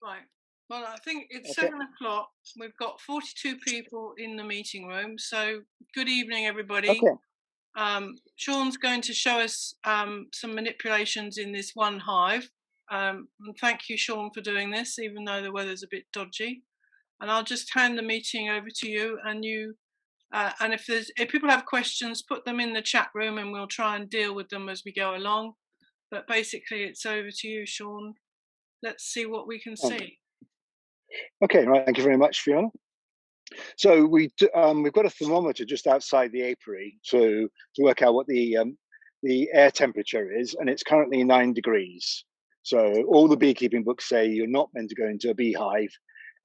Right. Well, I think it's Okay. 7 o'clock. We've got 42 people in the meeting room. So, good evening, everybody. Okay. Sean's going to show us some manipulations in this one hive. And thank you, Sean, for doing this, even though the weather's a bit dodgy. And I'll just hand the meeting over to you. And if people have questions, put them in the chat room, and we'll try and deal with them as we go along. But basically, it's over to you, Sean. Let's see what we can Um, see. okay. Right. Thank you very much, Fiona. So we've got a thermometer just outside the apiary to work out what the air temperature is, and it's currently 9 degrees. So all the beekeeping books say you're not meant to go into a beehive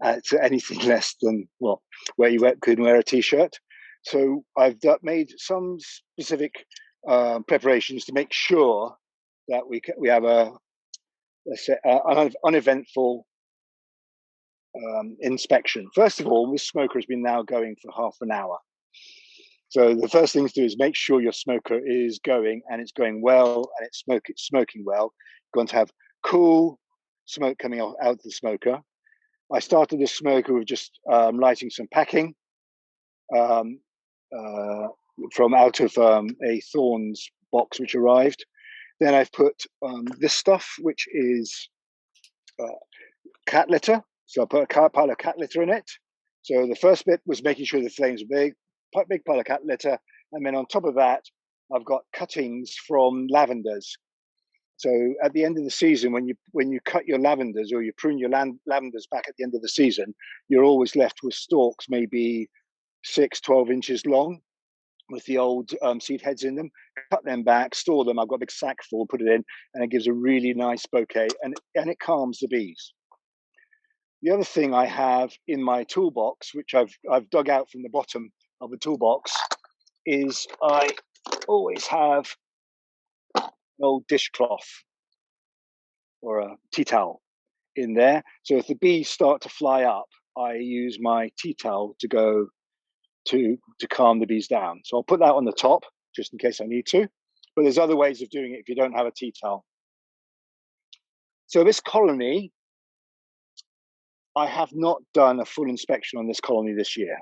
at anything less than, well, where you could wear a t-shirt. So I've made some specific preparations to make sure that we have an uneventful inspection. First of all, this smoker has been now going for half an hour. So the first thing to do is make sure your smoker is going and it's going well and it's smoking well. You're going to have cool smoke coming out of the smoker. I started the smoker with just lighting some packing um, from out of a Thorns box which arrived. Then I've put this stuff, which is cat litter. So I put a pile of cat litter in it. So the first bit was making sure the flames were big pile of cat litter. And then on top of that, I've got cuttings from lavenders. So at the end of the season, when you cut your lavenders or you prune your lavenders back at the end of the season, you're always left with stalks, maybe 6-12 inches long, with the old seed heads in them. Cut them back, store them. I've got a big sack full, put it in, and it gives a really nice bouquet, and it calms the bees. The other thing I have in my toolbox, which I've dug out from the bottom of the toolbox, is I always have an old dishcloth or a tea towel in there. So if the bees start to fly up, I use my tea towel to go to calm the bees down. So I'll put that on the top just in case I need to. But there's other ways of doing it if you don't have a tea towel. So this colony, I have not done a full inspection on this colony this year.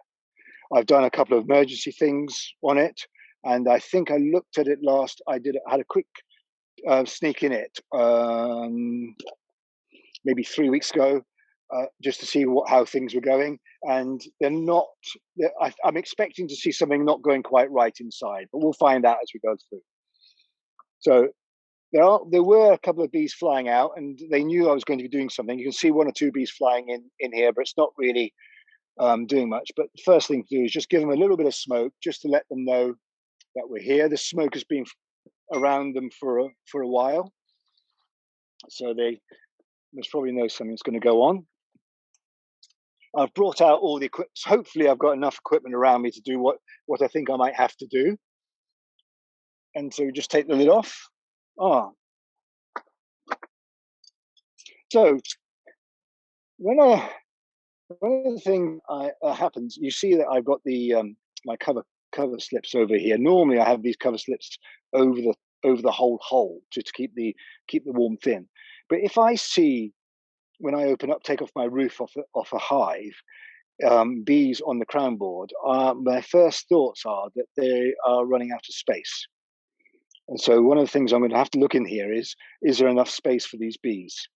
I've done a couple of emergency things on it, and I think I looked at it last. I had a quick sneak in it maybe 3 weeks ago, just to see how things were going. And they're not. I'm expecting to see something not going quite right inside, but we'll find out as we go through. So there were a couple of bees flying out, and they knew I was going to be doing something. You can see 1 or 2 bees flying in here, but it's not really doing much. But the first thing to do is just give them a little bit of smoke, just to let them know that we're here. The smoke has been around them for a while, so they must probably know something's going to go on. I've brought out all the equipment. Hopefully, I've got enough equipment around me to do what I think I might have to do. And so just take the lid off. So when the thing happens, you see that I've got the my cover slips over here. Normally, I have these cover slips over the whole hole just to keep the warmth in. But if I see, when I take off my roof off a hive, bees on the crown board, my first thoughts are that they are running out of space. And so one of the things I'm going to have to look in here is there enough space for these bees?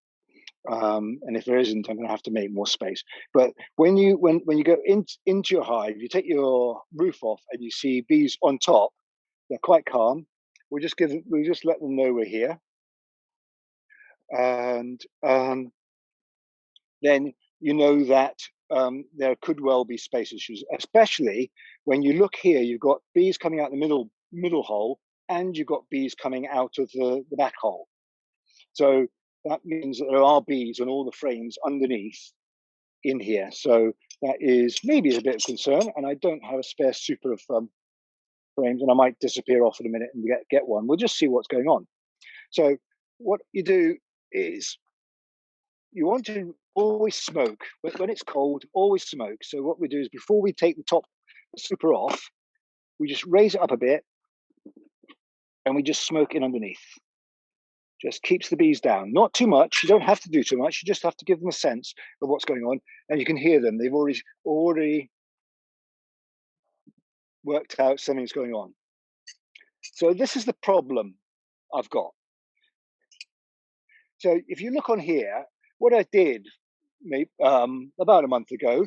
And if there isn't, I'm going to have to make more space. But when you go into your hive, you take your roof off and you see bees on top. They're quite calm. We just let them know we're here, and then you know that there could well be space issues, especially when you look here. You've got bees coming out the middle hole, and you've got bees coming out of the back hole. So that means that there are bees on all the frames underneath in here. So that is maybe a bit of concern, and I don't have a spare super of frames, and I might disappear off in a minute and get one. We'll just see what's going on. So what you do is you want to always smoke. When it's cold, always smoke. So what we do is before we take the top super off, we just raise it up a bit and we just smoke in underneath. Just keeps the bees down. Not too much. You don't have to do too much. You just have to give them a sense of what's going on, and you can hear them. They've already worked out something's going on. So this is the problem I've got. So if you look on here, what I did about a month ago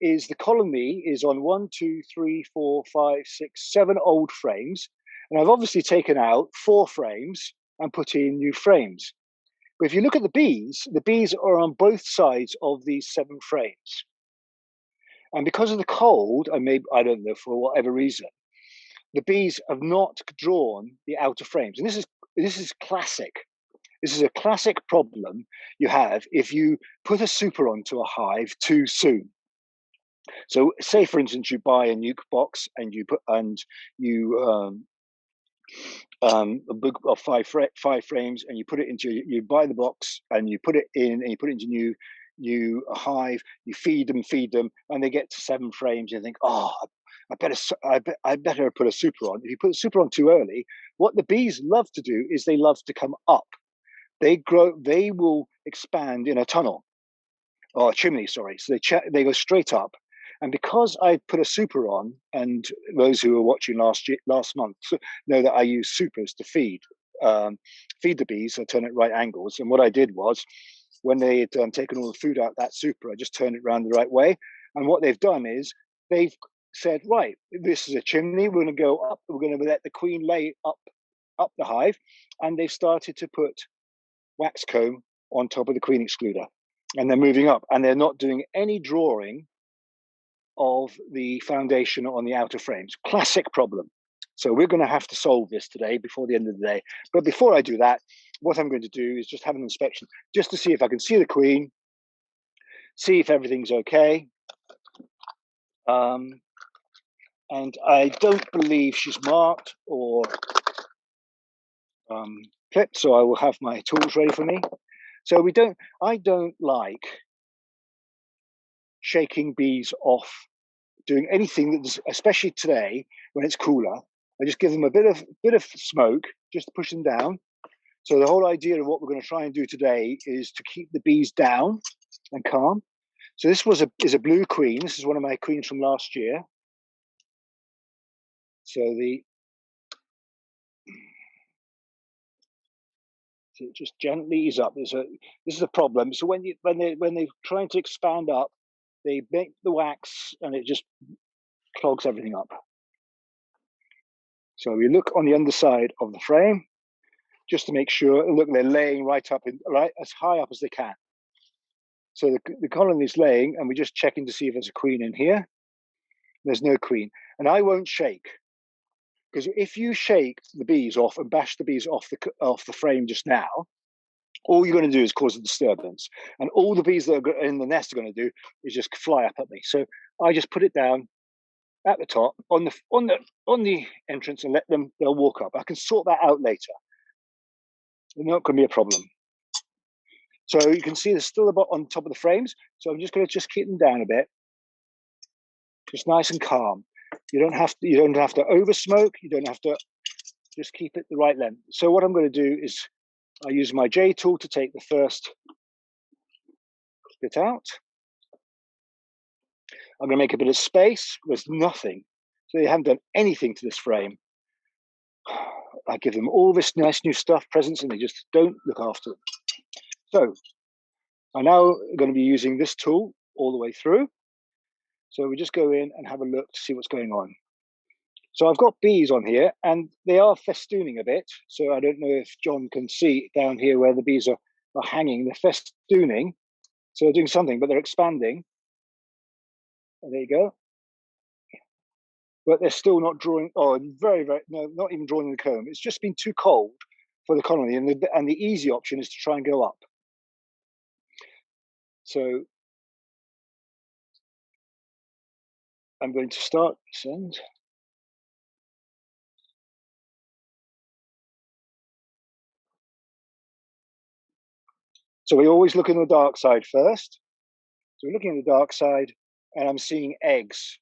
is the colony is on 1, 2, 3, 4, 5, 6, 7 old frames. And I've obviously taken out 4 frames and put in new frames. But if you look at the bees are on both sides of these 7 frames. And because of the cold, I don't know, for whatever reason, the bees have not drawn the outer frames. And this is classic. This is a classic problem you have if you put a super onto a hive too soon. So, say for instance, you buy a nuke box and a book of five frames, and you put it into you buy the box and you put it in and you put it into new hive. You feed them, and they get to 7 frames. You think, oh, I better put a super on. If you put a super on too early, what the bees love to do is they love to come up. They will expand in a tunnel or a chimney, sorry. So they go straight up. And because I put a super on, and those who were watching last month know that I use supers to feed the bees. I turn it right angles. And what I did was, when they had taken all the food out that super, I just turned it around the right way. And what they've done is they've said, right, this is a chimney. We're going to go up. We're going to let the queen lay up the hive. And they've started to put wax comb on top of the queen excluder, and they're moving up, and they're not doing any drawing of the foundation on the outer frames. Classic problem. So we're going to have to solve this today before the end of the day. But before I do that, what I'm going to do is just have an inspection, just to see if I can see the queen, see if everything's okay. And I don't believe she's marked or clipped, so I will have my tools ready for me. So I don't like shaking bees off, doing anything that's, especially today when it's cooler. I just give them a bit of smoke just to push them down. So the whole idea of what we're going to try and do today is to keep the bees down and calm. So this is a blue queen. This is one of my queens from last year. So it just gently ease up. This is a problem. So when they're trying to expand up, they make the wax and it just clogs everything up. So we look on the underside of the frame just to make sure. Look, they're laying right as high up as they can. So the colony is laying, and we're just checking to see if there's a queen in here. There's no queen, and I won't shake, because if you shake the bees off and bash the bees off the frame just now, all you're going to do is cause a disturbance, and all the bees that are in the nest are going to do is just fly up at me. So I just put it down at the top on the entrance and they'll walk up. I can sort that out later. It's not going to be a problem. So you can see there's still a bit on top of the frames. So I'm just going to keep them down a bit, just nice and calm. You don't have to over smoke. You don't have to, just keep it the right length. So what I'm going to do is I use my J tool to take the first bit out. I'm going to make a bit of space. There's nothing. So they haven't done anything to this frame. I give them all this nice new stuff, presents, and they just don't look after them. So I'm now going to be using this tool all the way through. So we just go in and have a look to see what's going on. So I've got bees on here, and they are festooning a bit. So I don't know if John can see down here where the bees are hanging. They're festooning. So they're doing something, but they're expanding. And there you go. But they're still not drawing, no, not even drawing the comb. It's just been too cold for the colony. And the easy option is to try and go up. So I'm going to start send. So we always look in the dark side first. So we're looking at the dark side, and I'm seeing eggs.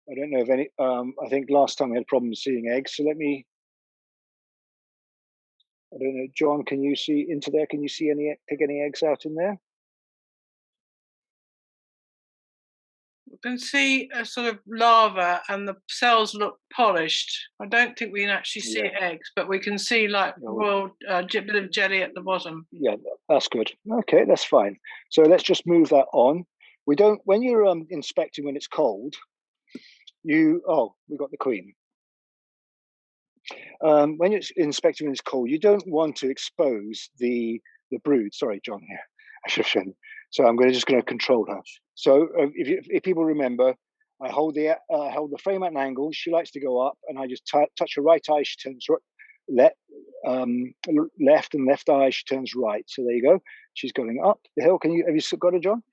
I don't know if any, I think last time we had problems seeing eggs. So let me I don't know, John, can you see into there? Can you see pick any eggs out in there? We can see a sort of larva and the cells look polished. I don't think we can actually see eggs, but we can see like royal bit of jelly at the bottom. Yeah, that's good. Okay, that's fine. So let's just move that on. We don't, when you're inspecting when it's cold, we got the queen. When you're inspecting when it's cold, you don't want to expose the brood. Sorry, John, here. I should have shown. So I'm just going to control her. So if people remember, I hold the frame at an angle. She likes to go up, and I just touch her right eye. She turns left and left eye. She turns right. So there you go. She's going up the hill. Have you got her, John?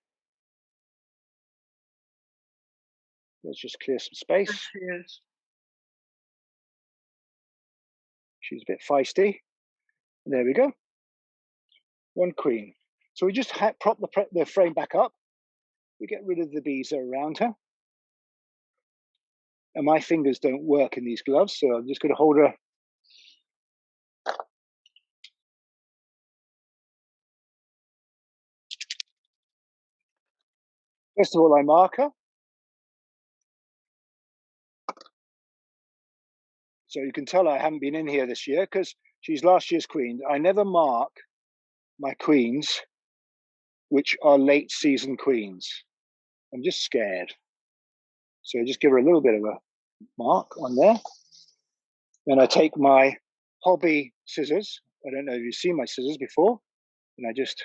Let's just clear some space. Yes, she is. She's a bit feisty. There we go. One queen. So we just prop the frame back up. We get rid of the bees that are around her. And my fingers don't work in these gloves, so I'm just going to hold her. First of all, I mark her. So you can tell I haven't been in here this year because she's last year's queen. I never mark my queens, which are late season queens. I'm just scared. So just give her a little bit of a mark on there. Then I take my hobby scissors. I don't know if you've seen my scissors before. And I just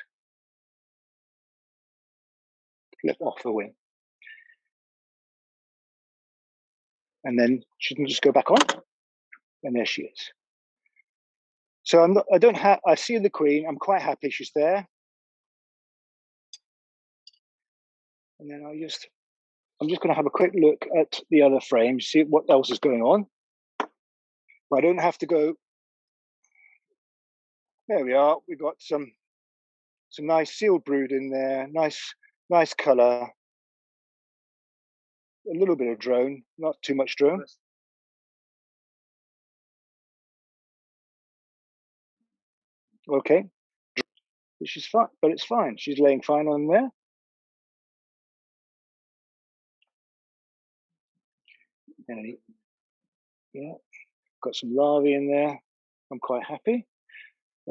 flip off the wing. And then she can just go back on. And there she is. So I see the queen. I'm quite happy she's there. And then I'm just going to have a quick look at the other frame, see what else is going on. But I don't have to go. There we are. We've got some nice sealed brood in there. Nice color. A little bit of drone, not too much drone. Okay. She's fine, but it's fine. She's laying fine on there. And yeah, got some larvae in there. I'm quite happy.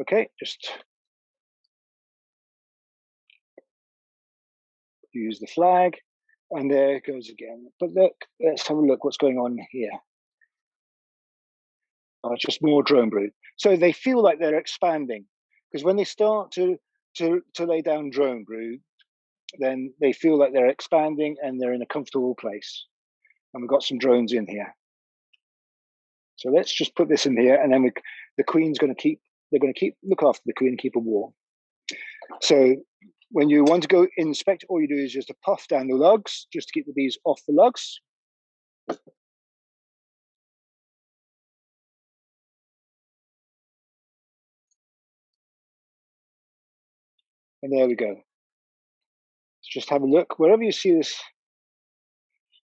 Okay, just use the flag, and there it goes again. But look, let's have a look what's going on here. Just more drone brood. So they feel like they're expanding, because when they start to lay down drone brood, then they feel like they're expanding and they're in a comfortable place. And we've got some drones in here. So let's just put this in here, and then the queen's going to look after the queen and keep her warm. So when you want to go inspect, all you do is just to puff down the lugs, just to keep the bees off the lugs. And there we go. Let's just have a look. Wherever you see this,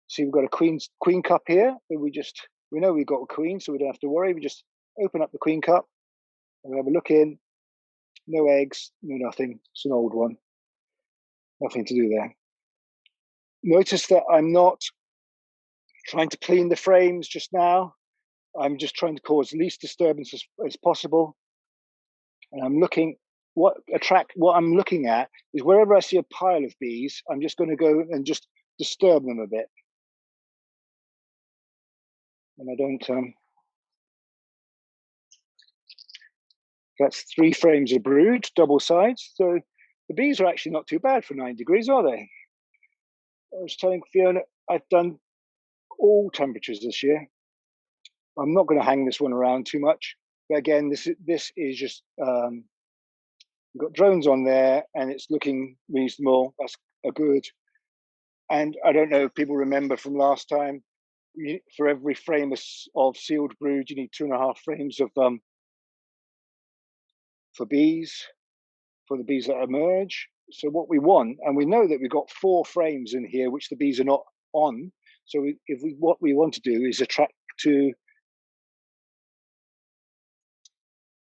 see we've got a queen cup here. We know we've got a queen, so we don't have to worry. We just open up the queen cup and we have a look in. No eggs, no nothing. It's an old one. Nothing to do there. Notice that I'm not trying to clean the frames just now. I'm just trying to cause least disturbance as possible. And I'm looking, what I'm looking at is wherever I see a pile of bees, I'm just going to go and just disturb them a bit. And I don't, that's 3 frames of brood, double sides. So the bees are actually not too bad for 9 degrees, are they? I was telling Fiona, I've done all temperatures this year. I'm not going to hang this one around too much. But again, this is just, we've got drones on there and it's looking reasonable. That's a good. And I don't know if people remember from last time, for every frame of sealed brood, you need 2.5 frames of for the bees that emerge. So what we want, and we know that we've got 4 frames in here which the bees are not on. So what we want to do is attract to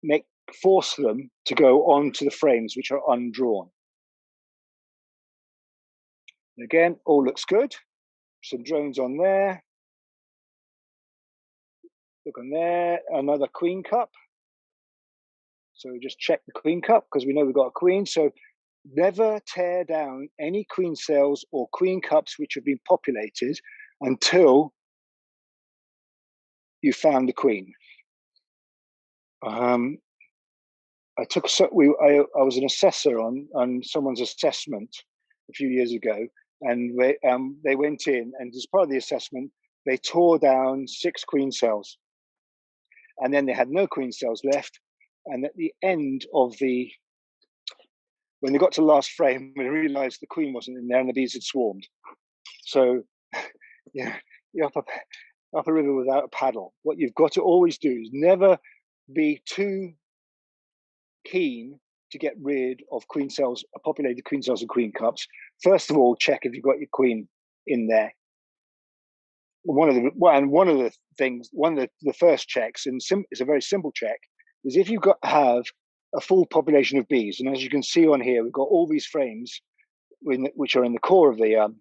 make force them to go onto the frames which are undrawn. Again, all looks good. Some drones on there. Look on there, another queen cup. So we just check the queen cup because we know we've got a queen. So never tear down any queen cells or queen cups which have been populated until you found the queen. I was an assessor on someone's assessment a few years ago, and they went in, and as part of the assessment, they tore down 6 queen cells, and then they had no queen cells left. And at the end of when they got to the last frame, they realised the queen wasn't in there, and the bees had swarmed. So, yeah, you're up a river without a paddle. What you've got to always do is never be too keen to get rid of queen cells, populated queen cells and queen cups. First of all, check if you've got your queen in there. One of the first checks, and it's a very simple check, is if you have a full population of bees, and as you can see on here, we've got all these frames which are in the core of the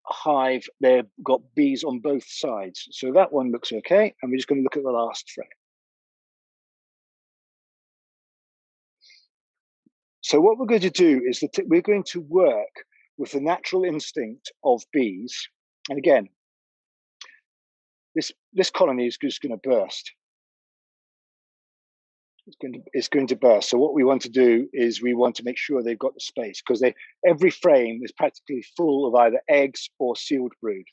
hive. They've got bees on both sides, so that one looks okay. And we're just going to look at the last frame. So what we're going to do is that we're going to work with the natural instinct of bees. And again, this colony is just going to burst. It's going to burst. So what we want to do is we want to make sure they've got the space, because every frame is practically full of either eggs or sealed brood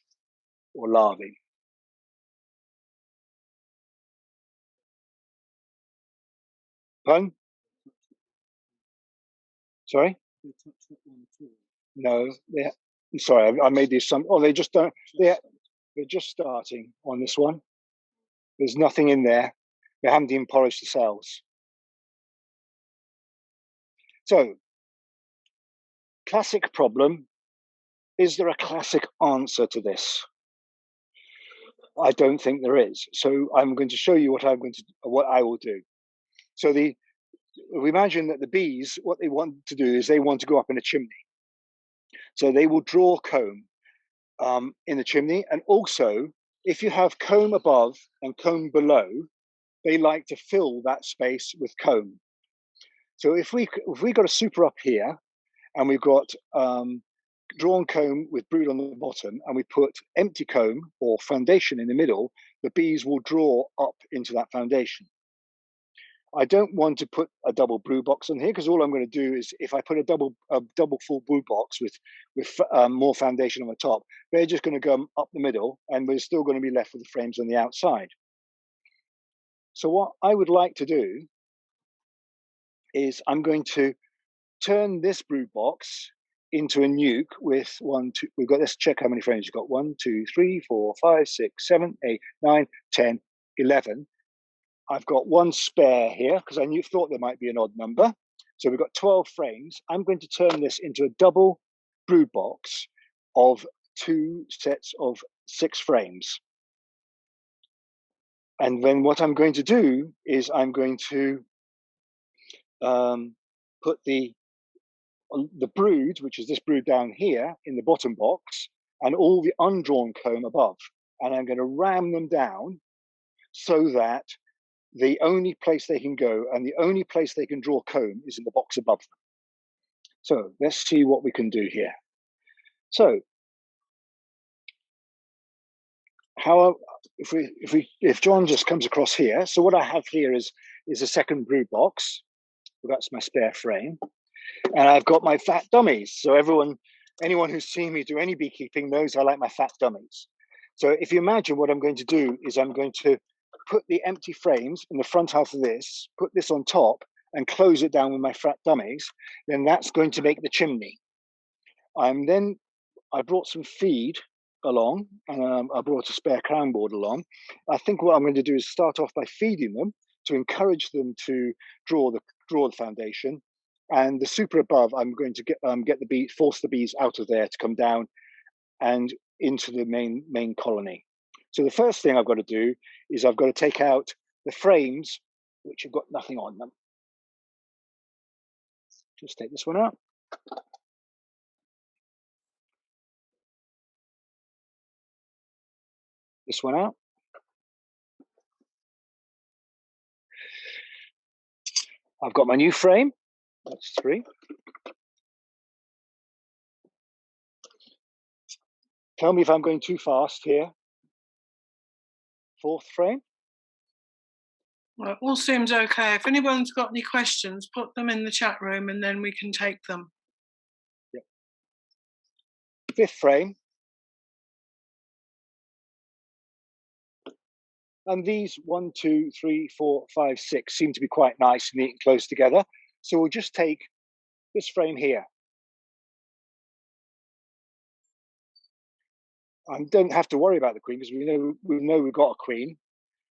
or larvae. Pardon? Sorry? No, sorry, I made these some. Oh, they just don't. They're just starting on this one. There's nothing in there. They haven't even polished the cells. So, classic problem. Is there a classic answer to this? I don't think there is. So I'm going to show you what I will do. So we imagine that the bees, what they want to do is they want to go up in a chimney. So they will draw comb in the chimney, and also if you have comb above and comb below, they like to fill that space with comb. So if we got a super up here, and we've got drawn comb with brood on the bottom, and we put empty comb or foundation in the middle, the bees will draw up into that foundation. I don't want to put a double brood box on here, because all I'm going to do is, if I put a double full brood box with more foundation on the top, they're just going to go up the middle, and we're still going to be left with the frames on the outside. So what I would like to do is I'm going to turn this brood box into a nuke with 1, 2. We've got, let's check how many frames you've got. 1, 2, 3, 4, 5, 6, 7, 8, 9, 10, 11. I've got one spare here because I thought there might be an odd number. So we've got 12 frames. I'm going to turn this into a double brood box of 2 sets of 6 frames. And then what I'm going to do is I'm going to put the brood, which is this brood down here, in the bottom box, and all the undrawn comb above. And I'm going to ram them down so that the only place they can go and the only place they can draw comb is in the box above them. So let's see what we can do here. So if John just comes across here, so what I have here is a second brood box. Well, that's my spare frame. And I've got my fat dummies. So anyone who's seen me do any beekeeping knows I like my fat dummies. So if you imagine, what I'm going to do is I'm going to put the empty frames in the front half of this, put this on top, and close it down with my fat dummies. Then that's going to make the chimney. I brought some feed along, and I brought a spare crown board along. I think what I'm going to do is start off by feeding them to encourage them to draw the foundation. And the super above, I'm going to force the bees out of there to come down and into the main colony. So the first thing I've got to do is I've got to take out the frames which have got nothing on them. Just take this one out. This one out. I've got my new frame. That's 3. Tell me if I'm going too fast here. 4th frame. Well, it all seems okay. If anyone's got any questions, put them in the chat room and then we can take them. Yep. 5th frame. And these 1, 2, 3, 4, 5, 6 seem to be quite nice and neat and close together. So we'll just take this frame here. I don't have to worry about the queen because we know we've got a queen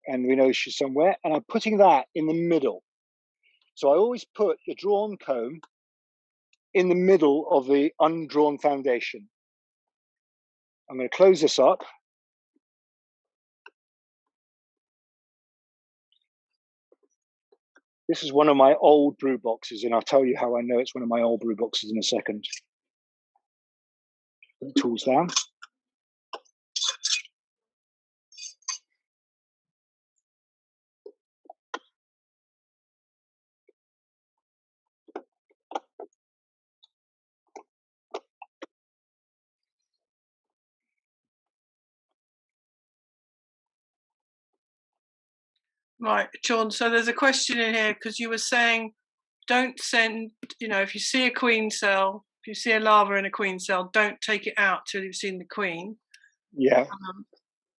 and we know she's somewhere. And I'm putting that in the middle. So I always put the drawn comb in the middle of the undrawn foundation. I'm going to close this up. This is one of my old brew boxes, and I'll tell you how I know it's one of my old brew boxes in a second. Put the tools down. Right, Sean, so there's a question in here because you were saying don't send, if you see a queen cell, if you see a larva in a queen cell, don't take it out till you've seen the queen. Yeah.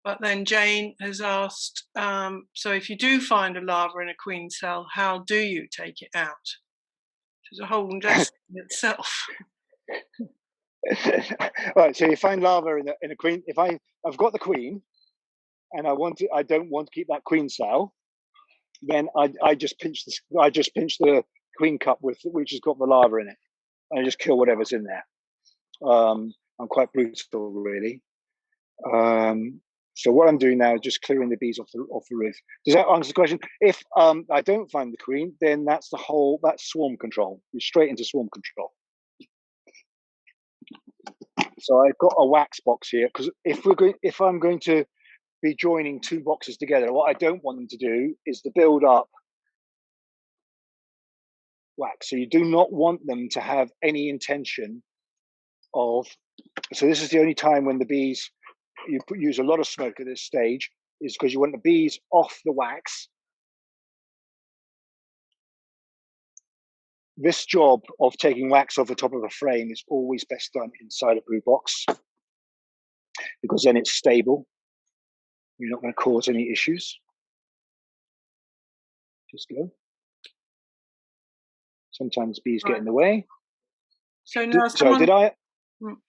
But then Jane has asked, so if you do find a larva in a queen cell, how do you take it out? Which is a whole lesson in itself. Right, so you find larva in a queen. If I've got the queen and I don't want to keep that queen cell, then I just pinch the queen cup which has got the larva in it, and I just kill whatever's in there. I'm quite brutal, really. So what I'm doing now is just clearing the bees off the roof. Does that answer the question? If I don't find the queen, then that's swarm control. You're straight into swarm control. So I've got a wax box here because if I'm going to be joining 2 boxes together, what I don't want them to do is to build up wax. So you do not want them to have any intention of. So this is the only time when the bees, you use a lot of smoke at this stage, is because you want the bees off the wax. This job of taking wax off the top of a frame is always best done inside a brew box because then it's stable. You're not going to cause any issues. Just go. Sometimes bees get in the way. So now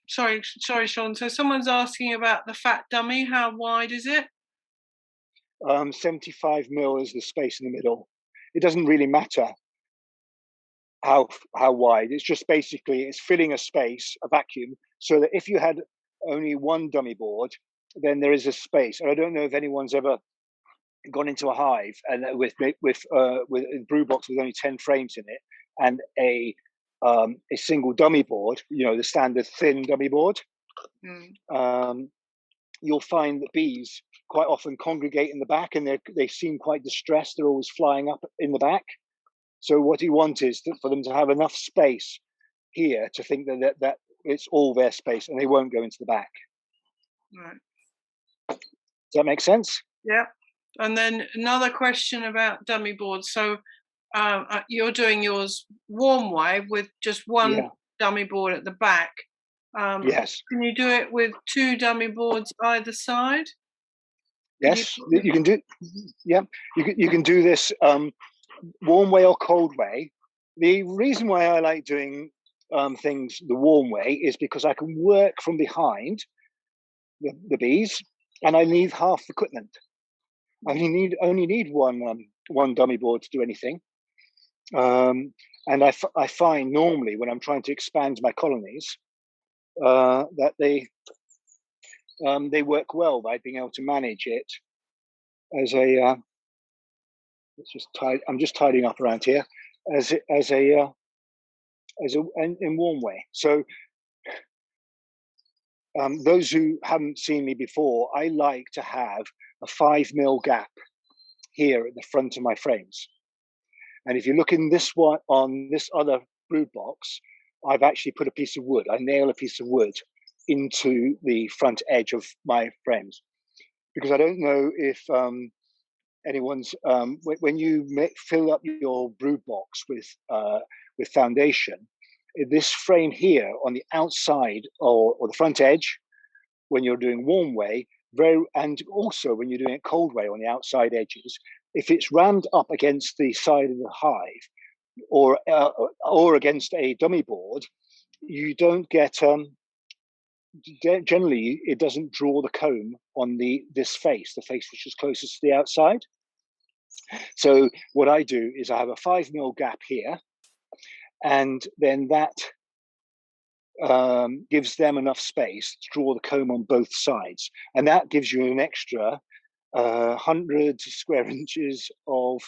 Sorry, Sean. So someone's asking about the fat dummy. How wide is it? 75 mil is the space in the middle. It doesn't really matter how wide. It's just basically it's filling a space, a vacuum, so that if you had only one dummy board, then there is a space. And I don't know if anyone's ever gone into a hive and with a brew box with only 10 frames in it and a single dummy board, the standard thin dummy board. You'll find that bees quite often congregate in the back, and they seem quite distressed. They're always flying up in the back. So what you want is for them to have enough space here to think that it's all their space, and they won't go into the back. Right. Does that make sense? Yeah. And then another question about dummy boards. So you're doing yours warm way with just one dummy board at the back. Yes. Can you do it with 2 dummy boards either side? Yes, you can do. Yeah, you can do this warm way or cold way. The reason why I like doing things the warm way is because I can work from behind the bees, and I leave half the equipment. I only need one dummy board to do anything. And I find normally when I'm trying to expand my colonies that they work well by being able to manage it as a It's just I'm just tidying up around here in warm way. So those who haven't seen me before, I like to have a 5 mm gap here at the front of my frames. And if you look in this one on this other brood box, I've actually put a piece of wood. I nail a piece of wood into the front edge of my frames, because I don't know if anyone's when you fill up your brood box with foundation, this frame here on the outside or the front edge, when you're doing warm way, and also when you're doing it cold way on the outside edges, if it's rammed up against the side of the hive or against a dummy board, you don't get generally it doesn't draw the comb on this face, the face which is closest to the outside. So what I do is I have a 5 mm gap here, and then that gives them enough space to draw the comb on both sides, and that gives you an extra 100 square inches of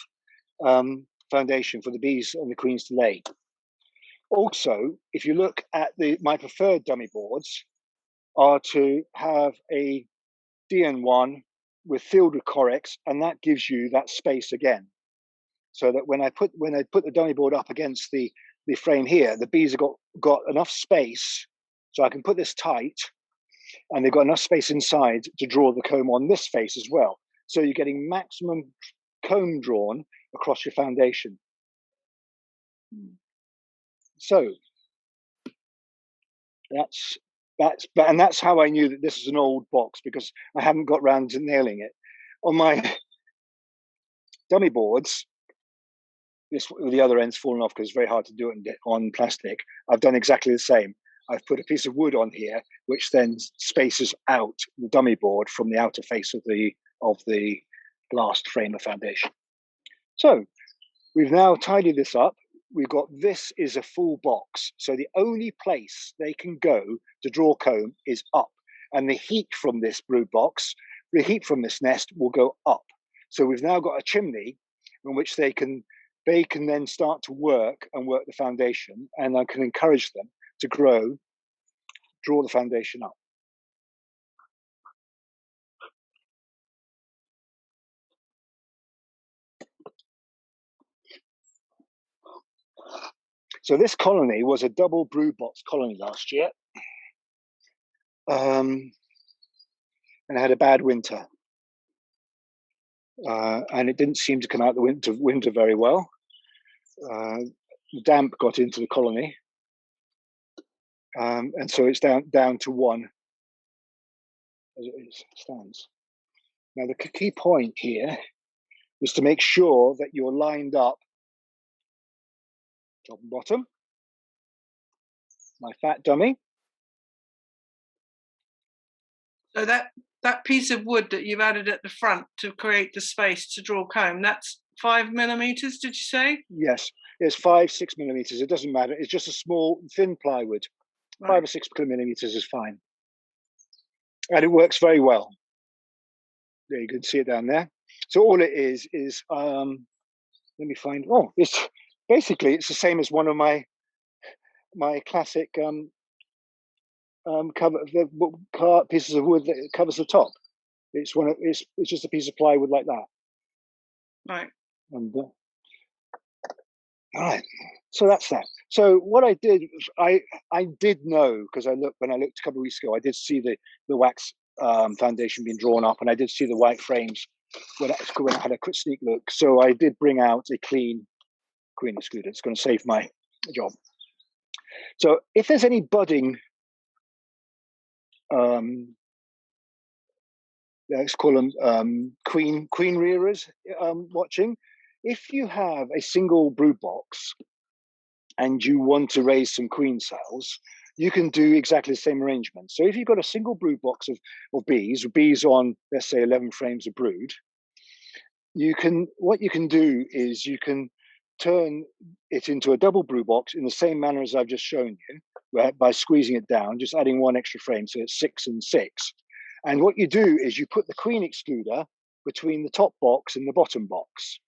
foundation for the bees and the queens to lay. Also, if you look at my preferred dummy boards are to have a DN1 filled with Corex, and that gives you that space again. So that when I put the dummy board up against the frame here, the bees have got enough space, so I can put this tight, and they've got enough space inside to draw the comb on this face as well. So you're getting maximum comb drawn across your foundation. So that's how I knew that this is an old box, because I haven't got round to nailing it. On my dummy boards, the other end's fallen off because it's very hard to do it on plastic. I've done exactly the same. I've put a piece of wood on here, which then spaces out the dummy board from the outer face of the last frame of foundation. So we've now tidied this up. We've got, this is a full box. So the only place they can go to draw comb is up. And the heat from this brood box, the heat from this nest will go up. So we've now got a chimney in which they can then start to work the foundation, and I can encourage them to draw the foundation up. So this colony was a double brood box colony last year, and I had a bad winter, and it didn't seem to come out the winter very well. Damp got into the colony, and so it's down to one as it stands. Now the key point here is to make sure that you're lined up top and bottom. My fat dummy. So that piece of wood that you've added at the front to create the space to draw comb, that's 5 mm, did you say? Yes, it's 5-6 mm. It doesn't matter. It's just a small, thin plywood. Right. 5 or 6 mm is fine, and it works very well. There, you can see it down there. So all it is let me find. Oh, it's basically it's the same as one of my classic cover pieces of wood that covers the top. It's just a piece of plywood like that. Right. And all right. So that's that. So what I did, I did know, because when I looked a couple of weeks ago, I did see the wax foundation being drawn up, and I did see the white frames when I had a quick sneak look. So I did bring out a clean queen excluder. It's going to save my job. So if there's any budding, let's call them queen rearers watching, if you have a single brood box and you want to raise some queen cells, you can do exactly the same arrangement. So if you've got a single brood box of bees on, let's say, 11 frames of brood, what you can do is you can turn it into a double brood box in the same manner as I've just shown you, by squeezing it down, just adding one extra frame, so it's 6 and 6. And what you do is you put the queen excluder between the top box and the bottom box.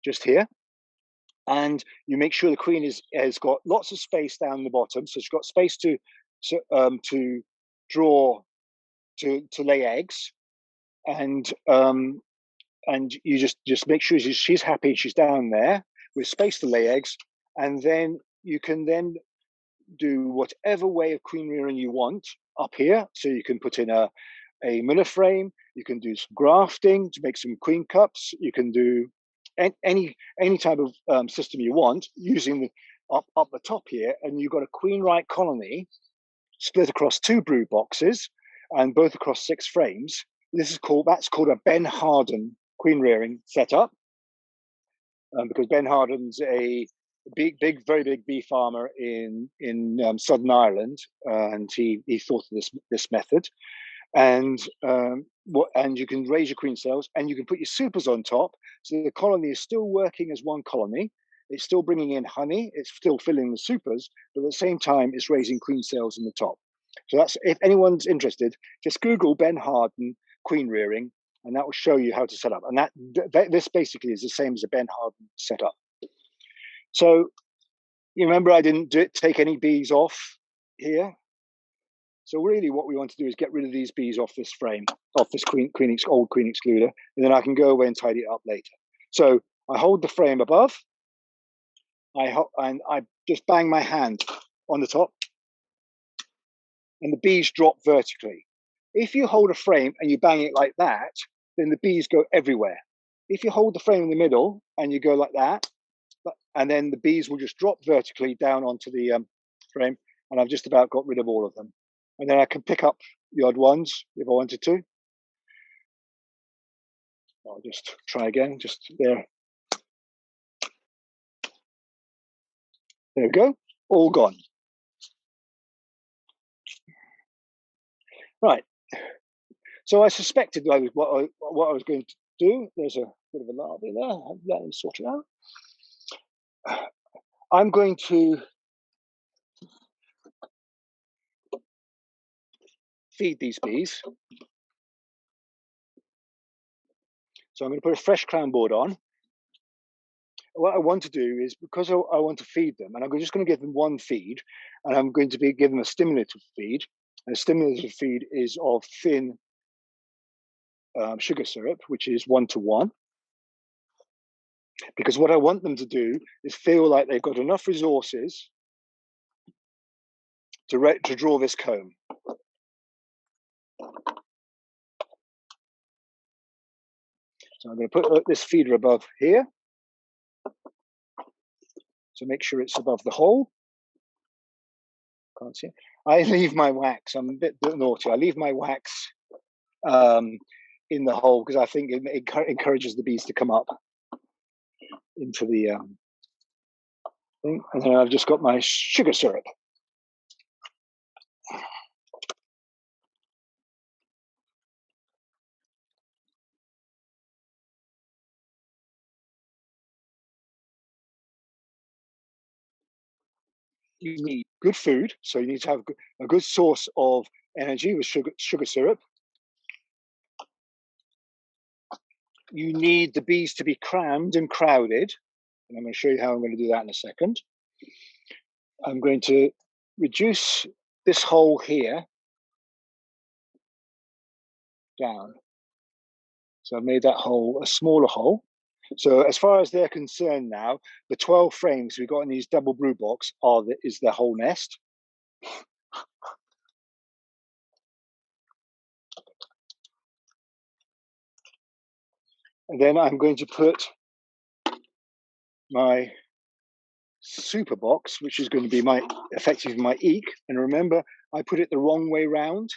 just here. And you make sure the queen has got lots of space down the bottom, so she's got space to draw to lay eggs, and you just make sure she's happy. She's down there with space to lay eggs, and then you can then do whatever way of queen rearing you want up here. So you can put in a Miller frame. You can do some grafting to make some queen cups. You can do any type of system you want using the up the top here, and you've got a queen right colony split across 2 brood boxes and both across 6 frames. That's called a Ben Harden queen rearing setup, because Ben Harden's a very big bee farmer in Southern Ireland, and he thought of this method. And you can raise your queen cells, and you can put your supers on top, so the colony is still working as one colony. It's still bringing in honey. It's still filling the supers, but at the same time, it's raising queen cells in the top. So that's, if anyone's interested, just Google Ben Harden queen rearing, and that will show you how to set up. And this basically is the same as a Ben Harden setup. So you remember I didn't take any bees off here. So really what we want to do is get rid of these bees off this frame, off this old queen excluder, and then I can go away and tidy it up later. So I hold the frame above, and I just bang my hand on the top, and the bees drop vertically. If you hold a frame and you bang it like that, then the bees go everywhere. If you hold the frame in the middle and you go like that, and then the bees will just drop vertically down onto the frame, and I've just about got rid of all of them. And then I can pick up the odd ones if I wanted to. I'll just try again, just there. There we go, all gone. Right, so I suspected what I was going to do. There's a bit of a larvae there, I'll let them sort it out. I'm going to feed these bees. So I'm going to put a fresh crown board on. What I want to do is, because I want to feed them, and I'm just going to give them one feed, and I'm going to give them a stimulative feed. And a stimulative feed is of thin sugar syrup, which is 1-to-1. Because what I want them to do is feel like they've got enough resources to draw this comb. So I'm going to put this feeder above here. So make sure it's above the hole. Can't see it. I leave my wax. I'm a bit naughty. I leave my wax in the hole because I think it encourages the bees to come up into the thing. And then I've just got my sugar syrup. You need good food, so you need to have a good source of energy with sugar syrup. You need the bees to be crammed and crowded, and I'm going to show you how I'm going to do that in a second. I'm going to reduce this hole here down. So I've made that hole a smaller hole. So as far as they're concerned now, the 12 frames we've got in these double brood box is the whole nest. And then I'm going to put my super box, which is going to be effectively my eek. And remember, I put it the wrong way round.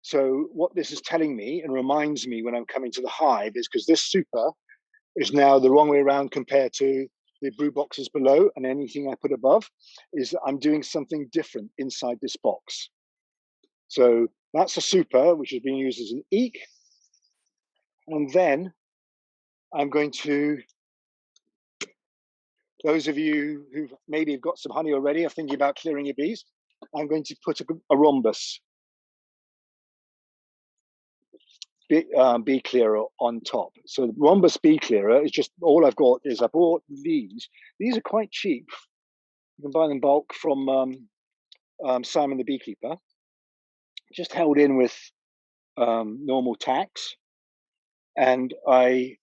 So what this is telling me and reminds me when I'm coming to the hive is, because this super is now the wrong way around compared to the brood boxes below, and anything I put above, is that I'm doing something different inside this box. So that's a super, which is being used as an eek. And then I'm going to, those of you who maybe have got some honey already, are thinking about clearing your bees, I'm going to put a rhombus bee clearer on top. So the rhombus bee clearer is just all I've got. Is I bought these. These are quite cheap. You can buy them bulk from Simon the Beekeeper. Just held in with normal tacks, and I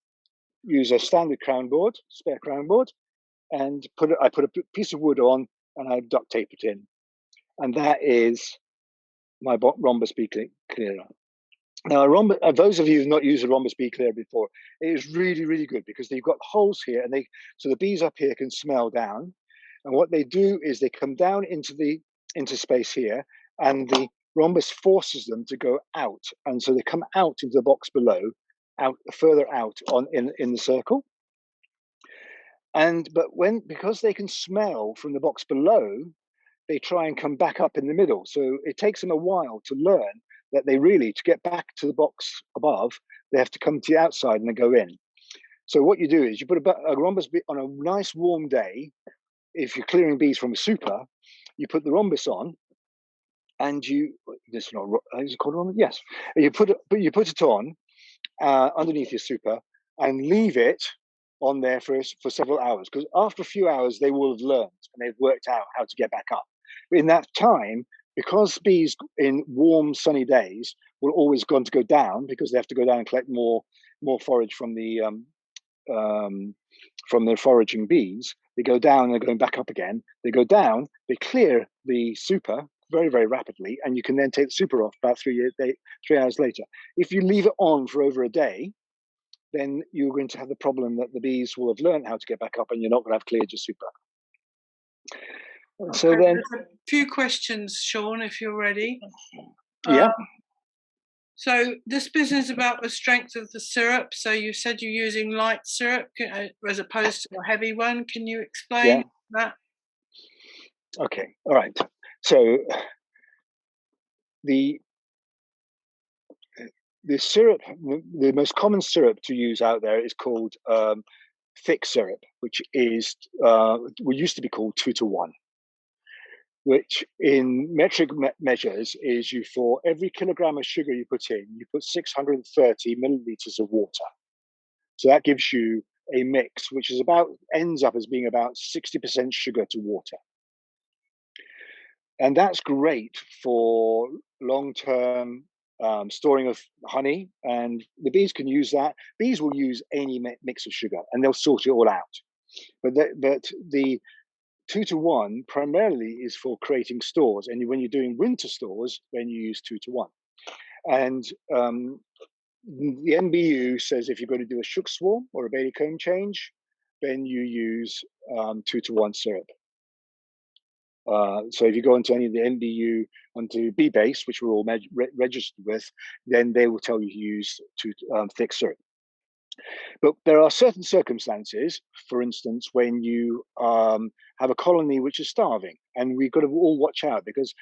use a standard crown board, spare crown board, and I put a piece of wood on, and I duct tape it in, and that is my rhombus bee clearer. Now, those of you who've not used a rhombus bee clearer before, it is really, really good because they've got holes here, and so the bees up here can smell down, and what they do is they come down into space here, and the rhombus forces them to go out, and so they come out into the box below, out further out in the circle. But because they can smell from the box below, they try and come back up in the middle. So it takes them a while to learn that to get back to the box above, they have to come to the outside and then go in. So what you do is you put a rhombus bee on a nice warm day. If you're clearing bees from a super, you put the rhombus on, and is it called rhombus? Yes. You put it on underneath your super and leave it on there for several hours, because after a few hours they will have learned and they've worked out how to get back up. But in that time, because bees in warm sunny days will always going to go down, because they have to go down and collect more forage from the foraging bees, they go down and they're going back up again. They go down, they clear the super very, very rapidly, and you can then take the super off about 3 hours later. If you leave it on for over a day, then you're going to have the problem that the bees will have learned how to get back up, and you're not going to have cleared your super. Okay, so then, there's a few questions, Sean, if you're ready. Yeah. So this business about the strength of the syrup. So you said you're using light syrup as opposed to a heavy one. Can you explain that? Okay. All right. So the syrup, the most common syrup to use out there is called thick syrup, which is used to be called 2-to-1, which in metric measures is for every kilogram of sugar you put in, you put 630 milliliters of water. So that gives you a mix which ends up as being about 60% sugar to water. And that's great for long-term storing of honey, and the bees can use that. Bees will use any mix of sugar, and they'll sort it all out. But the 2-to-1 primarily is for creating stores, and when you're doing winter stores, then you use 2-to-1. And the MBU says if you're going to do a shook swarm or a Bailey comb change, then you use 2-to-1 syrup. So if you go into any of the MBU, onto B-Base, which we're all registered with, then they will tell you to use thick syrup. But there are certain circumstances, for instance, when you have a colony which is starving, and we've got to all watch out, because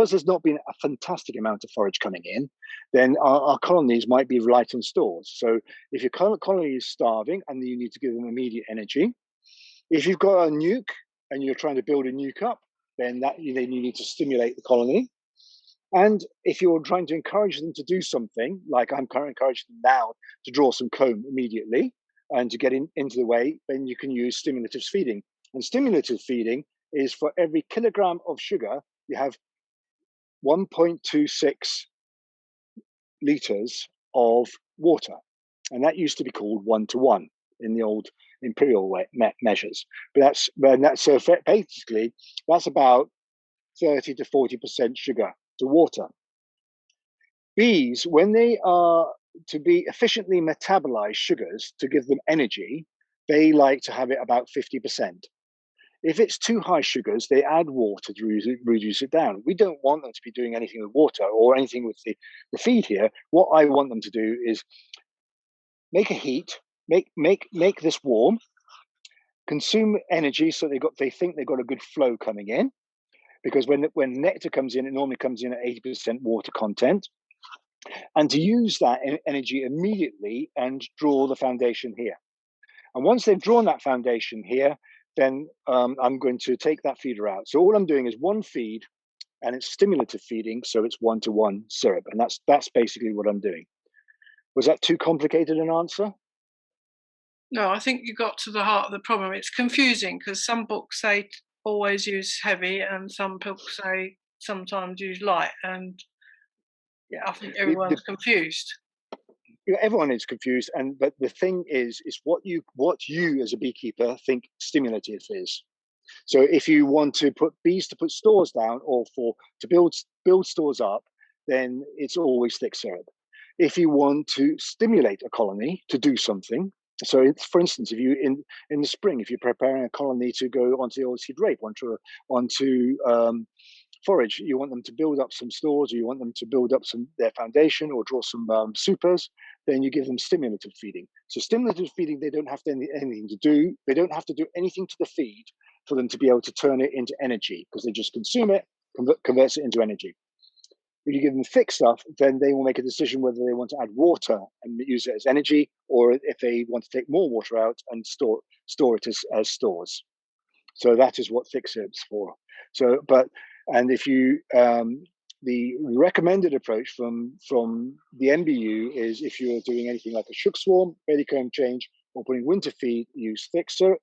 there's not been a fantastic amount of forage coming in, then our colonies might be light on stores. So if your colony is starving and you need to give them immediate energy, if you've got a nuke and you're trying to build a nuke up, then you need to stimulate the colony. And if you're trying to encourage them to do something, like I'm currently encouraging them now to draw some comb immediately and to get into the way, then you can use stimulative feeding. And stimulative feeding is for every kilogram of sugar, you have 1.26 liters of water. And that used to be called 1-to-1 in the old imperial measures. But so basically, that's about 30 to 40% sugar to water. Bees, when they are to be efficiently metabolize sugars to give them energy, they like to have it about 50%. If it's too high sugars, they add water to reduce it down. We don't want them to be doing anything with water or anything with the feed here. What I want them to do is make a heat, make this warm, consume energy so they think they've got a good flow coming in. Because when nectar comes in, it normally comes in at 80% water content. And to use that energy immediately and draw the foundation here. And once they've drawn that foundation here, then I'm going to take that feeder out. So all I'm doing is one feed, and it's stimulative feeding, so it's 1-to-1 syrup. And that's basically what I'm doing. Was that too complicated an answer? No, I think you got to the heart of the problem. It's confusing because some books say always use heavy, and some books say sometimes use light. And yeah, I think The everyone's confused. everyone is confused, and but the thing is what you as a beekeeper think stimulative is. So if you want to put bees to put stores down, or for to build stores up, then it's always thick syrup. If you want to stimulate a colony to do something, so it's, for instance, if you in the spring, if you're preparing a colony to go onto the oilseed rape, onto forage, you want them to build up some stores, or you want them to build up some their foundation, or draw some supers, then you give them stimulative feeding. So stimulative feeding, they don't have to anything to do. They don't have to do anything to the feed for them to be able to turn it into energy, because they just consume it, converts it into energy. If you give them thick stuff, then they will make a decision whether they want to add water and use it as energy, or if they want to take more water out and store it as stores. So that is what thick syrup's for. So, but and if you the recommended approach from the MBU is, if you're doing anything like a shook swarm, comb change, or putting winter feed, use thick syrup.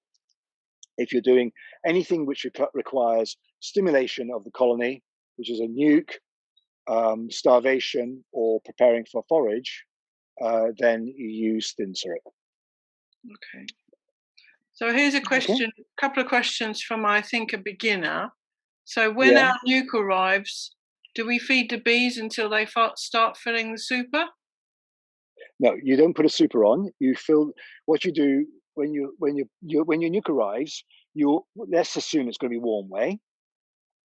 If you're doing anything which requires stimulation of the colony, which is a nuke, starvation, or preparing for forage, then you use thin syrup. Okay. So here's a Okay. question, a couple of questions from, I think, a beginner. So when Yeah. our nuke arrives, do we feed the bees until they start filling the super? No, you don't put a super on. You fill what you do when your nuke arrives. You Let's assume it's going to be warm way.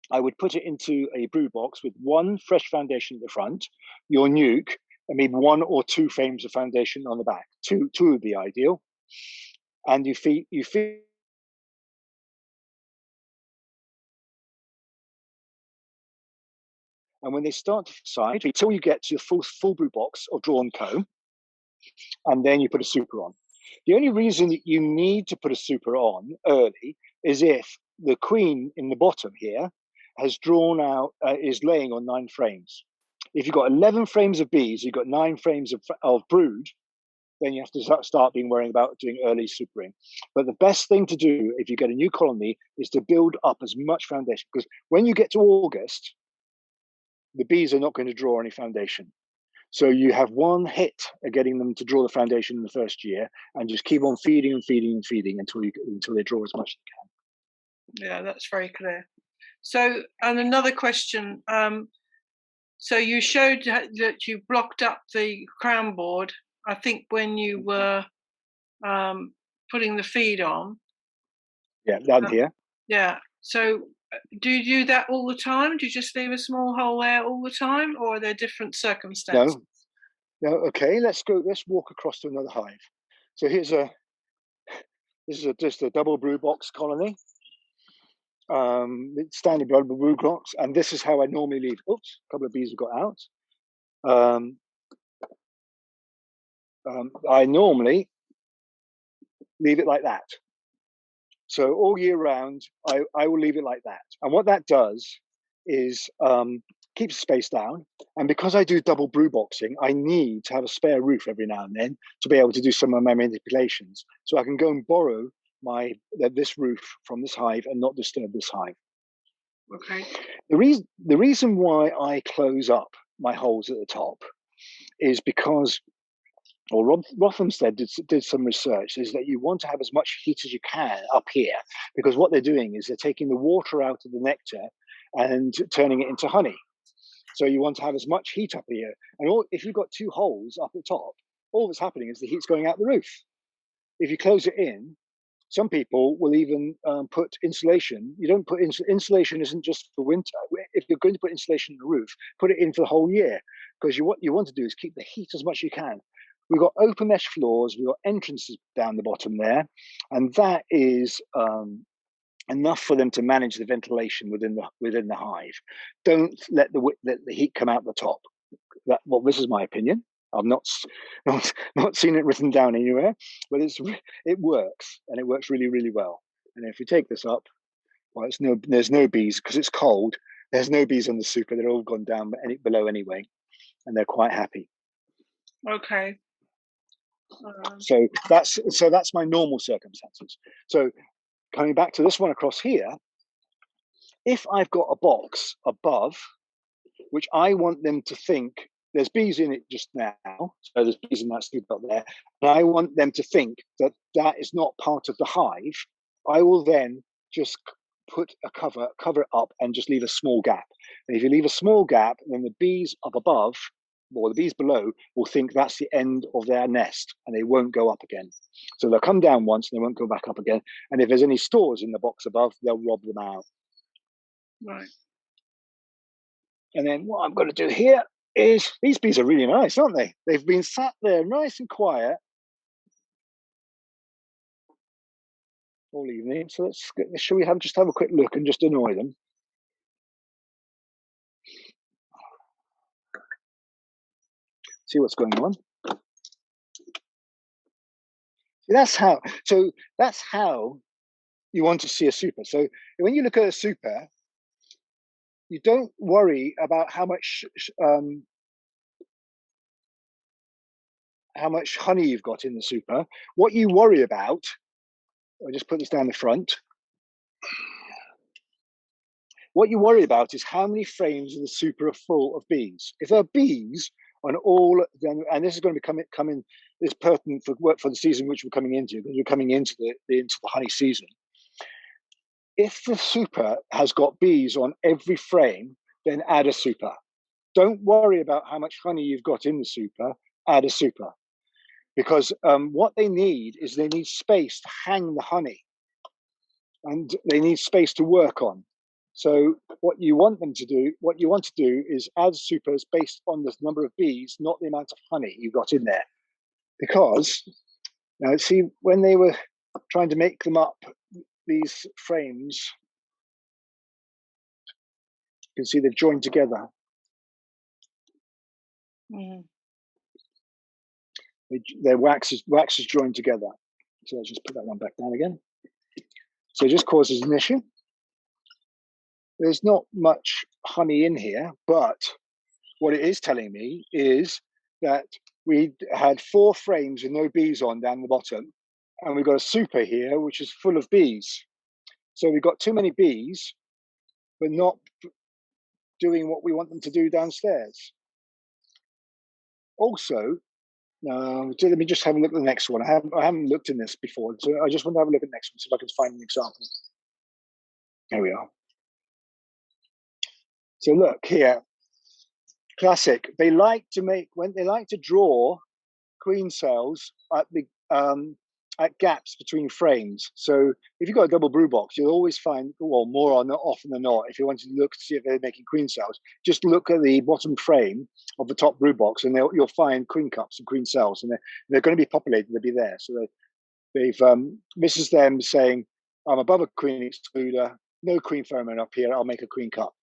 I would put it into a brew box with one fresh foundation at the front, your nuke, and maybe one or two frames of foundation on the back. Two would be ideal. And you feed. And when they start to side, until you get to your full brew box of drawn comb, and then you put a super on. The only reason that you need to put a super on early is if the queen in the bottom here has drawn out, is laying on 9 frames. If you've got 11 frames of bees, you've got 9 frames of brood, then you have to start being worrying about doing early supering. But the best thing to do if you get a new colony is to build up as much foundation, because when you get to August, the bees are not going to draw any foundation. So you have one hit at getting them to draw the foundation in the first year, and just keep on feeding and feeding and feeding until they draw as much as they Yeah, that's very clear. So, and another question. So you showed that you blocked up the crown board, I think, when you were putting the feed on. can. Yeah, down Uh, here. yeah. So do you do that all the time? Do you just leave a small hole there all the time, or are there different circumstances? No, no. Okay, let's go. Let's walk across to another hive. So this is just a double brew box colony. It's standard double brew box, and this is how I normally leave. Oops, a couple of bees have got out. Um, I normally leave it like that. So all year round, I will leave it like that. And what that does is keeps space down. And because I do double brew boxing, I need to have a spare roof every now and then to be able to do some of my manipulations. So I can go and borrow this roof from this hive and not disturb this hive. Okay. The reason why I close up my holes at the top is because, or Rothamsted did some research, is that you want to have as much heat as you can up here, because what they're doing is they're taking the water out of the nectar and turning it into honey. So you want to have as much heat up here. And if you've got 2 holes up the top, all that's happening is the heat's going out the roof. If you close it in, some people will even put insulation. You don't put insulation isn't just for winter. If you're going to put insulation in the roof, put it in for the whole year, because what you want to do is keep the heat as much as you can. We've got open mesh floors, we've got entrances down the bottom there, and that is enough for them to manage the ventilation within the hive. Don't let the heat come out the top. This is my opinion. I've not seen it written down anywhere, but it works, and it works really, really well. And if we take this up, well, there's no bees because it's cold. There's no bees on the super. They're all gone down below anyway, and they're quite happy. Okay. So that's my normal circumstances. So coming back to this one across here, if I've got a box above, which I want them to think there's bees in it just now, so there's bees in that sleep up there, and I want them to think that that is not part of the hive, I will then just put a cover it up and just leave a small gap. And if you leave a small gap, then the bees up above or the bees below will think that's the end of their nest and they won't go up again. So they'll come down once and they won't go back up again. And if there's any stores in the box above, they'll rob them out. Right. And then what I'm going to do here is, these bees are really nice, aren't they? They've been sat there nice and quiet all evening. So shall we just have a quick look and just annoy them? See what's going on. That's how you want to see a super. So when you look at a super, you don't worry about how much honey you've got in the super. What you worry about, I'll just put this down the front. What you worry about is how many frames of the super are full of bees. If there are bees on all, and this is going to be coming is pertinent for the season which we're coming into, because we're coming into the honey season. If the super has got bees on every frame, then add a super. Don't worry about how much honey you've got in the super, add a super. Because what they need is they need space to hang the honey. And they need space to work on. So what you want to do is add supers based on the number of bees, not the amount of honey you got in there. Because now see, when they were trying to make them up, these frames, you can see they've joined together. Mm. Their wax is joined together. So let's just put that one back down again. So it just causes an issue. There's not much honey in here, but what it is telling me is that we had 4 frames with no bees on down the bottom, and we've got a super here which is full of bees. So we've got too many bees, but not doing what we want them to do downstairs. Also, let me just have a look at the next one. I haven't looked in this before, so I just want to have a look at the next one, see if I can find an example. There we are. So look here, classic. They like to draw queen cells at the at gaps between frames. So if you've got a double brew box, you'll always find, well, more often than not, if you want to look to see if they're making queen cells, just look at the bottom frame of the top brew box, and you'll find queen cups and queen cells, and they're going to be populated. They'll be there. So this is them saying, I'm above a queen excluder, no queen pheromone up here. I'll make a queen cup.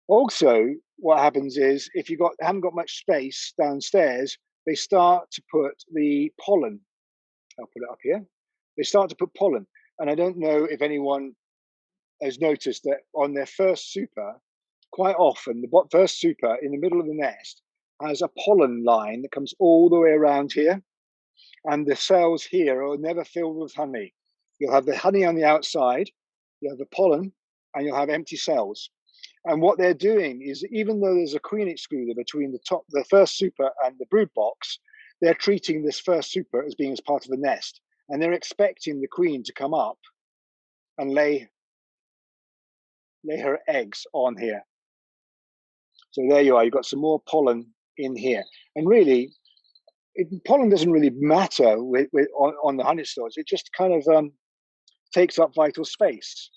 Also, what happens is if you haven't got much space downstairs, they start to put the pollen. I'll put it up here. They start to put pollen, and I don't know if anyone has noticed that on their first super, quite often the first super in the middle of the nest has a pollen line that comes all the way around here, and the cells here are never filled with honey. You'll have the honey on the outside, you have the pollen, and you'll have empty cells. And what they're doing is, even though there's a queen excluder between the first super and the brood box, they're treating this first super as being as part of the nest, and they're expecting the queen to come up and lay her eggs on here. So there you are. You've got some more pollen in here, and really, pollen doesn't really matter on the honey stores. It just kind of takes up vital space.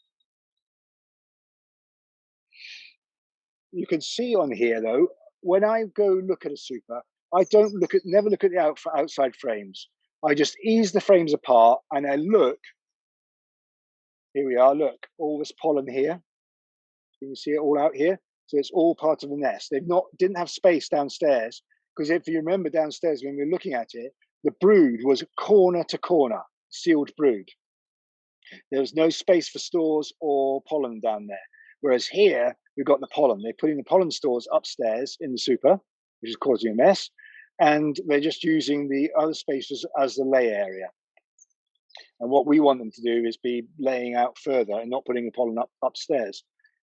You can see on here though, when I go look at a super, I never look at the outside frames. I just ease the frames apart and I look. Here we are. Look, all this pollen here. Can you see it all out here? So it's all part of the nest. Didn't have space downstairs, because if you remember downstairs when we were looking at it, the brood was corner to corner, sealed brood. There was no space for stores or pollen down there. Whereas here, we've got the pollen. They're putting the pollen stores upstairs in the super, which is causing a mess. and they're just using the other spaces as the lay area. And what we want them to do is be laying out further and not putting the pollen upstairs.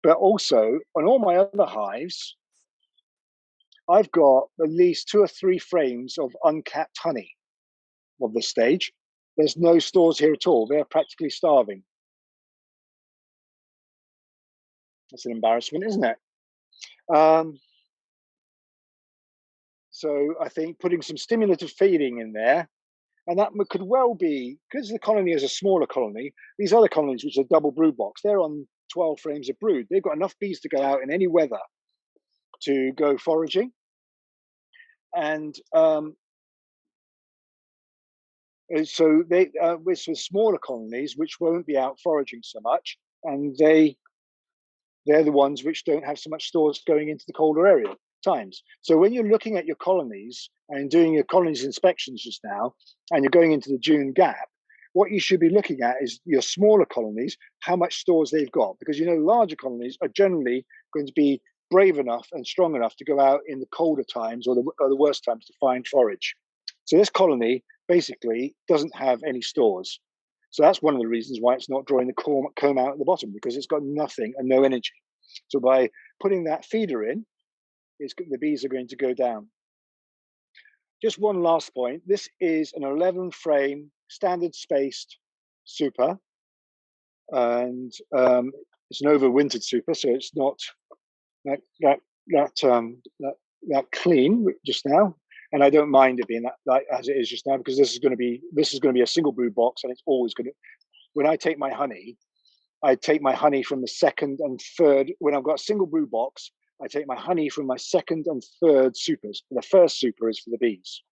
But also on all my other hives, I've got at least 2 or 3 frames of uncapped honey of this stage. There's no stores here at all. They're practically starving. That's an embarrassment, isn't it? So I think putting some stimulative feeding in there, and that could well be, because the colony is a smaller colony, these other colonies, which are double brood box, they're on 12 frames of brood. They've got enough bees to go out in any weather to go foraging. And so they, with smaller colonies, which won't be out foraging so much, and they're the ones which don't have so much stores going into the colder area times. So when you're looking at your colonies and doing your colonies inspections just now, and you're going into the June gap, what you should be looking at is your smaller colonies, how much stores they've got, because larger colonies are generally going to be brave enough and strong enough to go out in the colder times or the worst times to find forage. So this colony basically doesn't have any stores. So that's one of the reasons why it's not drawing the comb out at the bottom, because it's got nothing and no energy. So by putting that feeder in, the bees are going to go down. Just one last point. This is an 11 frame standard spaced super, and it's an overwintered super, so it's not that clean just now. And I don't mind it being that as it is just now, because this is going to be a single brood box, and it's always going to. When I take my honey, I take my honey from the second and third. When I've got a single brood box, I take my honey from my second and third supers. The first super is for the bees,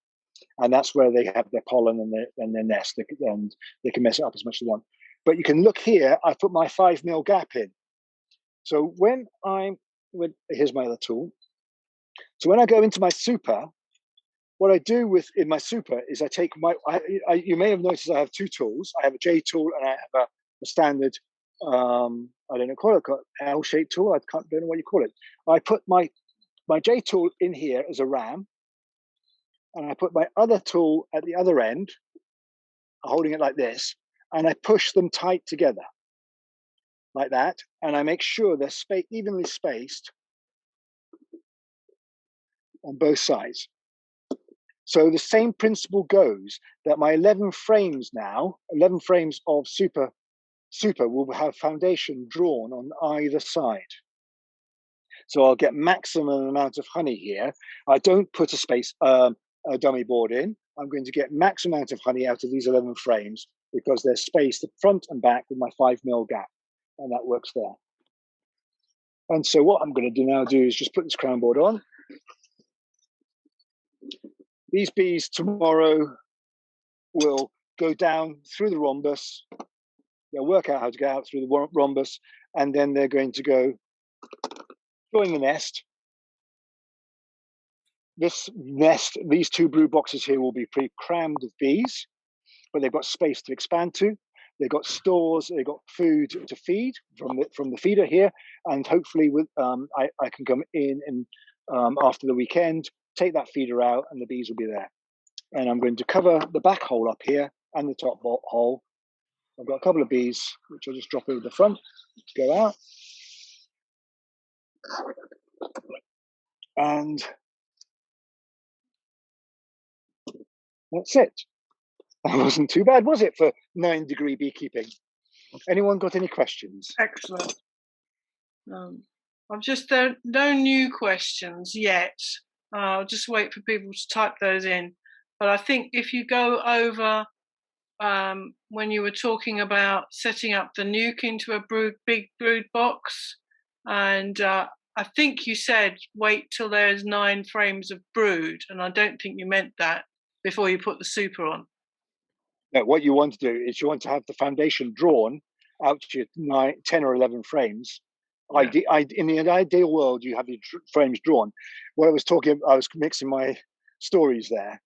and that's where they have their pollen and their nest, and they can mess it up as much as they want. But you can look here. I put my 5 mil gap in. So here's my other tool. So when I go into my super, what I do in my super is I take you may have noticed I have 2 tools. I have a J tool and I have a standard, I don't know, call it L-shaped tool. Don't know what you call it. I put my J tool in here as a ram, and I put my other tool at the other end, holding it like this, and I push them tight together like that, and I make sure they're evenly spaced on both sides. So the same principle goes, that my 11 frames of super will have foundation drawn on either side. So I'll get maximum amount of honey here. I don't put a dummy board in. I'm going to get maximum amount of honey out of these 11 frames, because they're spaced front and back with my 5 mil gap, and that works there. And so what I'm going to now do is just put this crown board on. These bees tomorrow will go down through the rhombus. They'll work out how to get out through the rhombus, and then they're going to go join the nest. These 2 brood boxes here will be pretty crammed with bees, but they've got space to expand to. They've got stores, they've got food to feed from the feeder here, and hopefully I can come in and after the weekend, take that feeder out, and the bees will be there. And I'm going to cover the back hole up here and the top hole. I've got a couple of bees, which I'll just drop over the front to go out. And that's it. That wasn't too bad, was it, for 9-degree beekeeping? Anyone got any questions? Excellent. There are no new questions yet. I'll just wait for people to type those in. But I think if you go over when you were talking about setting up the nuke into a big brood box, and I think you said wait till there's 9 frames of brood, and I don't think you meant that before you put the super on. No, what you want to do is you want to have the foundation drawn out to your 10 or 11 frames. Yeah. In the ideal world, you have the frames drawn. What I was mixing my stories there.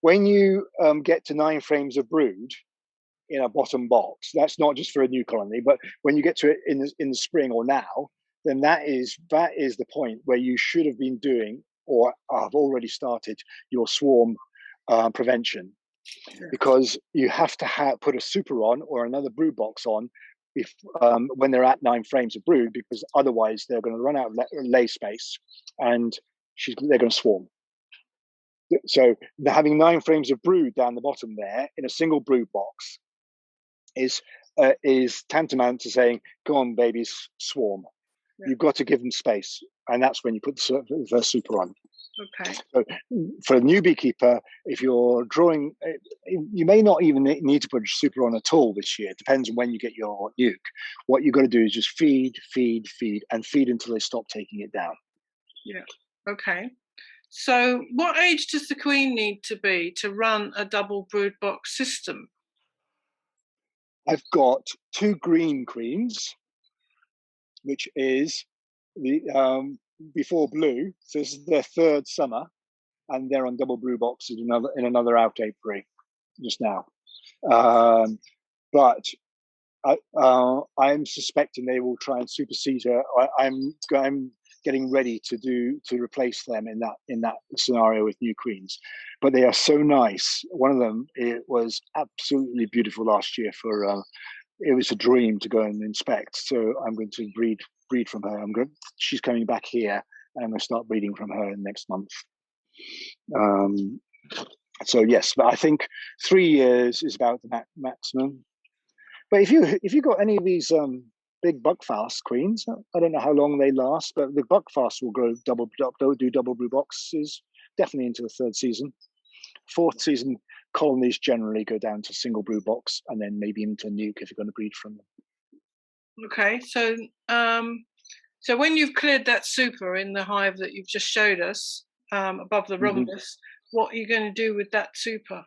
When you get to 9 frames of brood in a bottom box, that's not just for a new colony, but when you get to it in the spring or now, then that is the point where you should have been doing or have already started your swarm prevention, because you have to put a super on or another brood box on if when they're at 9 frames of brood, because otherwise they're going to run out of lay space and they're going to swarm. So having 9 frames of brood down the bottom there in a single brood box is tantamount to saying, "Go on, babies, swarm." Yeah. You've got to give them space, and that's when you put the first super on. Okay. So for a new beekeeper, if you're drawing, you may not even need to put a super on at all this year. It depends on when you get your nuke. What you've got to do is just feed, and feed until they stop taking it down. Yeah. Okay. So what age does the queen need to be to run a double brood box system? I've got 2 green queens, which is the before blue. So this is their 3rd summer, and they're on double brood boxes in another out apiary just now. But I'm suspecting they will try and supersede her. I'm getting ready to replace them in that scenario with new queens. But they are so nice. One of them, it was absolutely beautiful last year. It was a dream to go and inspect. So I'm going to breed from her. She's coming back here, and I'm going to start breeding from her next month. So yes, but I think 3 years is about the maximum. But if you got any of these big buckfast queens, I don't know how long they last, but the buckfast will do double brood boxes definitely into the 3rd season. 4th season, colonies generally go down to single brood box, and then maybe into nuke if you're going to breed from them. Okay, so so when you've cleared that super in the hive that you've just showed us above the rhombus, what are you going to do with that super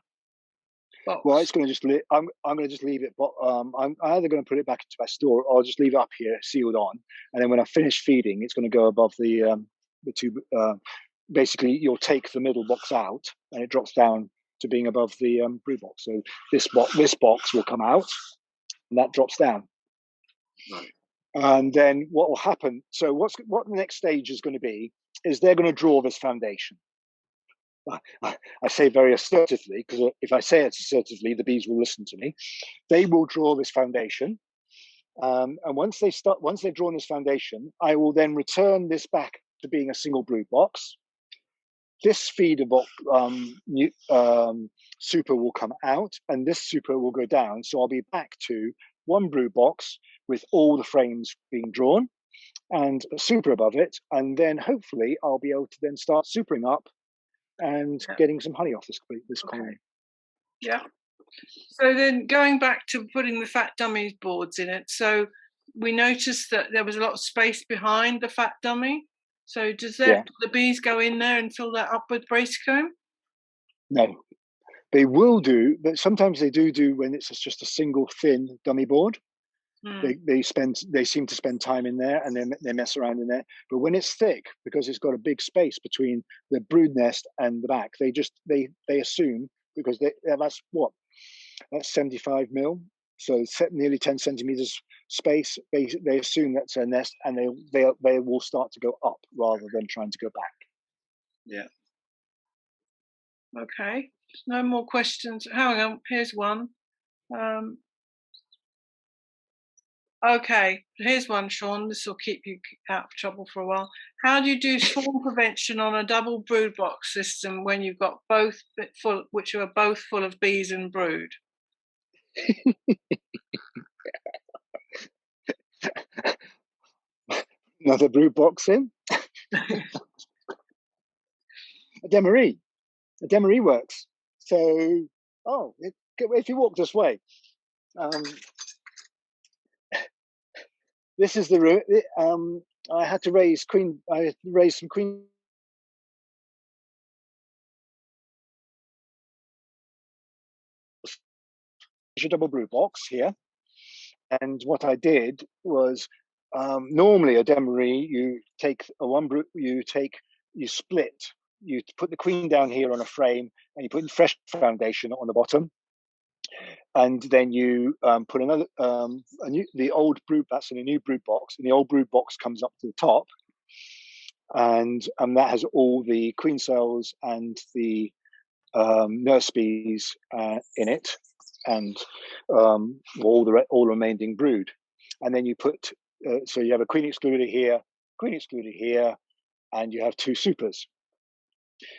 box? Well, it's going to just I'm going to just leave it. But I'm either going to put it back into my store, or I'll just leave it up here sealed on, and then when I finish feeding, it's going to go above the 2. Basically, you'll take the middle box out, and it drops down to being above the brood box. So this box will come out, and that drops down. Right. And then what will happen? So what the next stage is going to be is they're going to draw this foundation. I say very assertively, because if I say it assertively, the bees will listen to me. They will draw this foundation, and once they've drawn this foundation, I will then return this back to being a single brood box. This feeder box super will come out, and this super will go down. So I'll be back to 1 brood box with all the frames being drawn, and a super above it, and then hopefully I'll be able to then start supering up and getting some honey off this colony. Yeah. So then going back to putting the fat dummies boards in it, so we noticed that there was a lot of space behind the fat dummy. So does the bees go in there and fill that up with bracicomb? No. They will do, but sometimes they do when it's just a single thin dummy board. They seem to spend time in there, and they mess around in there. But when it's thick, because it's got a big space between the brood nest and the back, they assume, because that's 75 mil, so nearly 10 centimeters space. They assume that's a nest, and they will start to go up rather than trying to go back. Yeah. Okay. No more questions. Hang on. Here's one. Okay, here's one, Sean. This will keep you out of trouble for a while. How do you do swarm prevention on a double brood box system when you've got both which are both full of bees and brood? Another brood box in. A demery works. So, if you walk this way, this is the room. I had to raise some queen. A double brood box here, and what I did was, normally a demery, you take a one brood, you split, you put the queen down here on a frame, and you put fresh foundation on the bottom, and then you put another the old brood, that's in a new brood box, and the old brood box comes up to the top, and that has all the queen cells and the nurse bees in it, and all the remaining brood. And then you put so you have a queen excluder here, and you have two supers.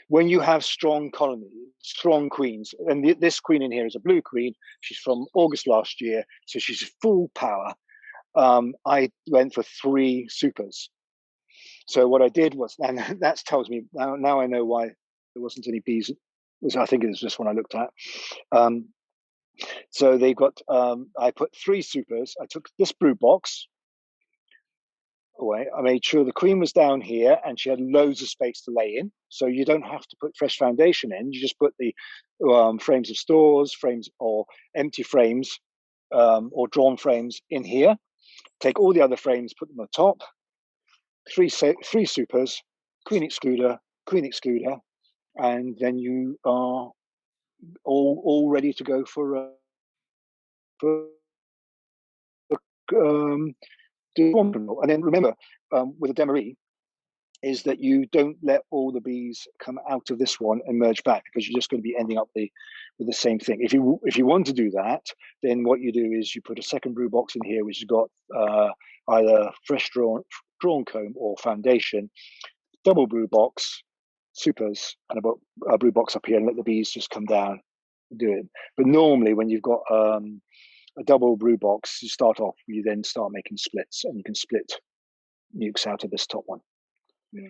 When you have strong colonies, strong queens, and this queen in here is a blue queen. She's from August last year, so she's full power. I went for 3 supers. So what I did was, and that tells me now I know why there wasn't any bees. I think it was this one I looked at. So they got. I put 3 supers. I took this brood box away. I made sure the queen was down here and she had loads of space to lay in. So you don't have to put fresh foundation in. You just put the frames of stores, frames or empty frames or drawn frames in here. Take all the other frames, put them on top. 3 supers, queen excluder, and then you are all ready to go for and then remember with a demery is that you don't let all the bees come out of this one and merge back, because you're just going to be ending up with the same thing. If you want to do that, then what you do is you put a second brew box in here, which has got either fresh drawn comb or foundation, double brew box, supers, and a brew box up here, and let the bees just come down and do it. But normally when you've got a double brew box, you start off, you then start making splits, and you can split nukes out of this top one. Right.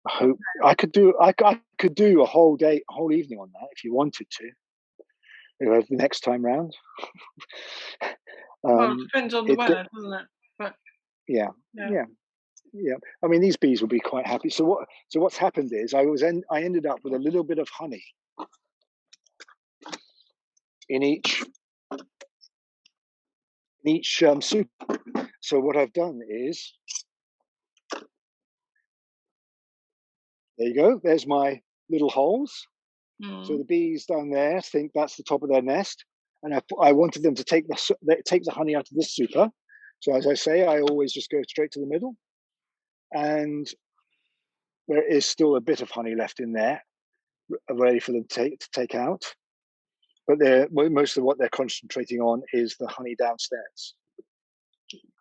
I hope I could do a whole evening on that if you wanted to. The next time round. Well, it depends on the weather, doesn't it? But yeah. I mean, these bees will be quite happy. So what's happened is I ended up with a little bit of honey in each soup. So what I've done is, there you go. There's my little holes. So the bees down there think that's the top of their nest, and I wanted them to take the honey out of this super. So as I say, I always just go straight to the middle, and there is still a bit of honey left in there, ready for them to take out. But most of what they're concentrating on is the honey downstairs.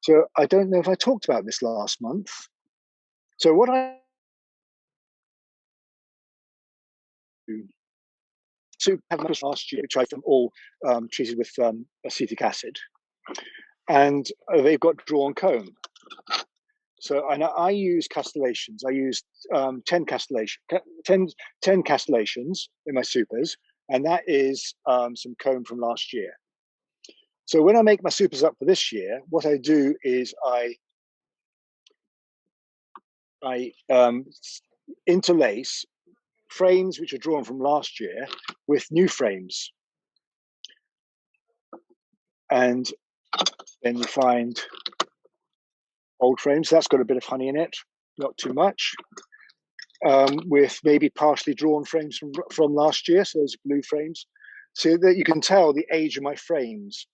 So I don't know if I talked about this last month. So what I do, so have last year, which I've all treated with acetic acid, and they've got drawn comb. So I use castellations. I use 10 castellations in my supers, and that is some comb from last year. So when I make my supers up for this year, what I do is I interlace frames which are drawn from last year with new frames, and then you find old frames. That's got a bit of honey in it, not too much, with maybe partially drawn frames from last year. So those are blue frames, so that you can tell the age of my frames.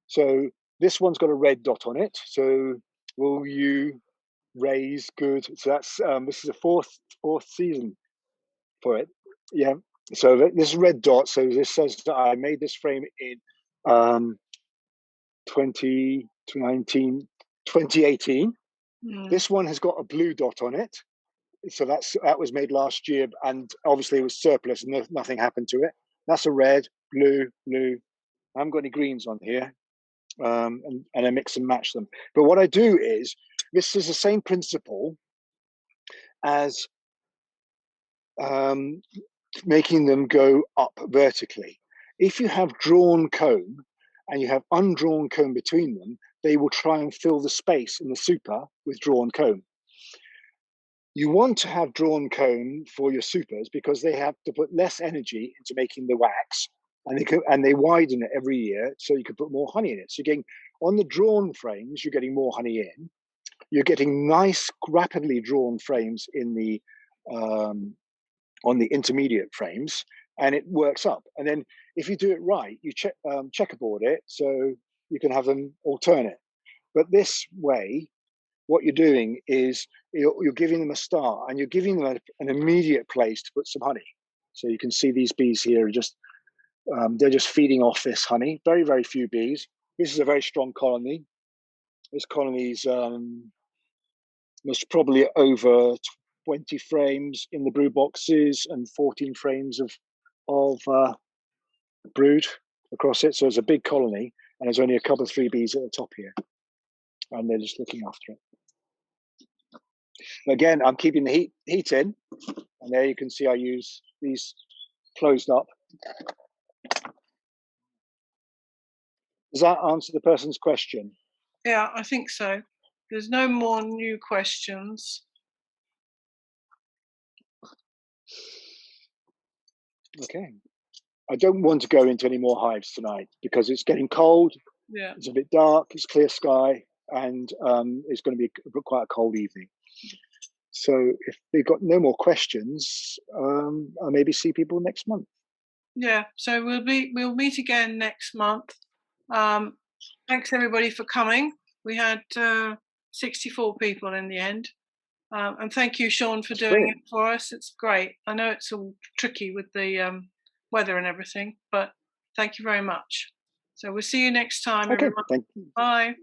So this one's got a red dot on it. So will you raise good? So that's this is a fourth season for it. Yeah. So this red dot. So this says that I made this frame in 2018. This one has got a blue dot on it. So that was made last year, and obviously it was surplus and nothing happened to it. That's a red, blue. I haven't got any greens on here, and I mix and match them. But what I do is, this is the same principle as making them go up vertically. If you have drawn comb and you have undrawn comb between them, they will try and fill the space in the super with drawn comb. You want to have drawn comb for your supers because they have to put less energy into making the wax, and they widen it every year so you can put more honey in it. So you're getting, on the drawn frames, you're getting more honey in. You're getting nice, rapidly drawn frames in the on the intermediate frames, and it works up. And then if you do it right, you checkerboard it so you can have them alternate. But this way, what you're doing is you're giving them a start, and you're giving them an immediate place to put some honey. So you can see these bees here, just they're just feeding off this honey. Very, very few bees. This is a very strong colony. This colony's was probably over 20 frames in the brood boxes and 14 frames of brood across it. So it's a big colony, and there's only a couple of 3 bees at the top here, and they're just looking after it. Again, I'm keeping the heat in, and there you can see I use these closed up. Does that answer the person's question? Yeah, I think so. There's no more new questions. Okay. I don't want to go into any more hives tonight because it's getting cold. Yeah. It's a bit dark. It's clear sky, and it's going to be quite a cold evening. So if they've got no more questions, I'll maybe see people next month. Yeah. So we'll meet again next month. Thanks everybody for coming. We had 64 people in the end. And thank you, Sean, for doing it for us. It's great. I know it's all tricky with the weather and everything, but thank you very much. So we'll see you next time, Okay, everyone. thank you. Bye.